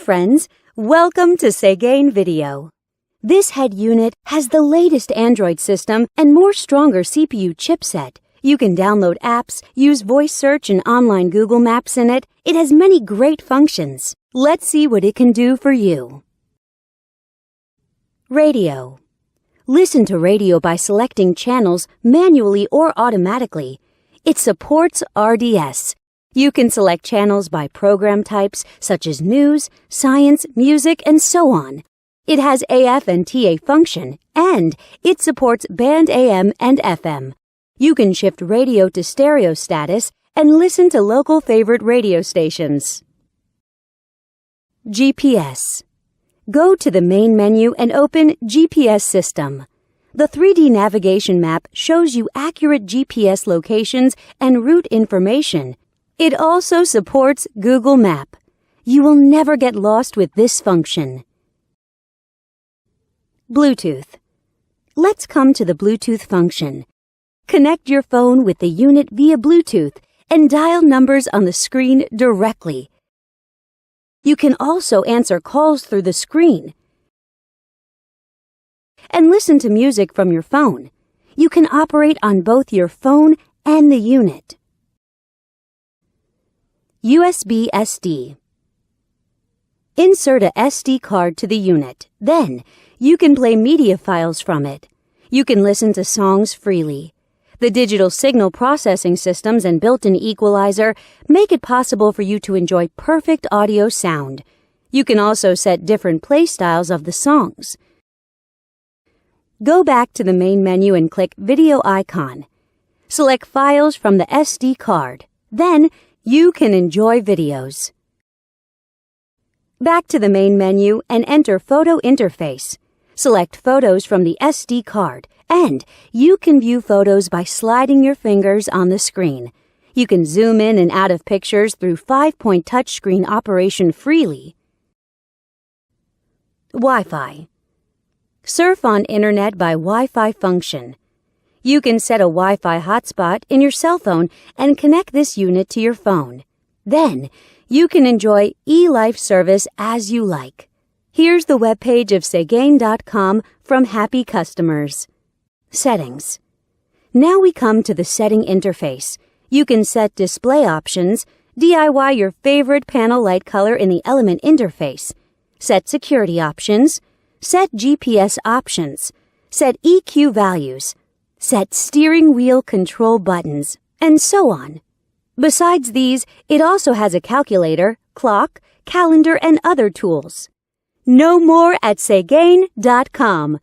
friends, welcome to Segain Video. This head unit has the latest Android system and more stronger CPU chipset. You can download apps, use voice search and online Google Maps in it. It has many great functions. Let's see what it can do for you. Radio. Listen to radio by selecting channels manually or automatically. It supports RDS. You can select channels by program types such as news, science, music, and so on. It has AF and TA function, and it supports band AM and FM. You can shift radio to stereo status and listen to local favorite radio stations. GPS. Go to the main menu and open GPS System. The 3D navigation map shows you accurate GPS locations and route information. It also supports Google Map. You will never get lost with this function. Bluetooth. Let's come to the Bluetooth function. Connect your phone with the unit via Bluetooth and dial numbers on the screen directly. You can also answer calls through the screen and listen to music from your phone. You can operate on both your phone and the unit. USB SD. Insert a SD card to the unit. Then, you can play media files from it. You can listen to songs freely. The digital signal processing systems and built-in equalizer make it possible for you to enjoy perfect audio sound. You can also set different play styles of the songs. Go back to the main menu and click Video icon. Select Files from the SD card. Then, you can enjoy videos. Back to the main menu and enter Photo Interface. Select Photos from the SD card, and you can view photos by sliding your fingers on the screen. You can zoom in and out of pictures through 5-point touchscreen operation freely. Wi-Fi. Surf on Internet by Wi-Fi function. You can set a Wi-Fi hotspot in your cell phone and connect this unit to your phone. Then, you can enjoy eLife service as you like. Here's the webpage of Segain.com from happy customers. Settings. Now we come to the setting interface. You can set display options, DIY your favorite panel light color in the element interface, set security options, set GPS options, set EQ values, set steering wheel control buttons, and so on. Besides these, it also has a calculator, clock, calendar, and other tools. Know more at Segain.com.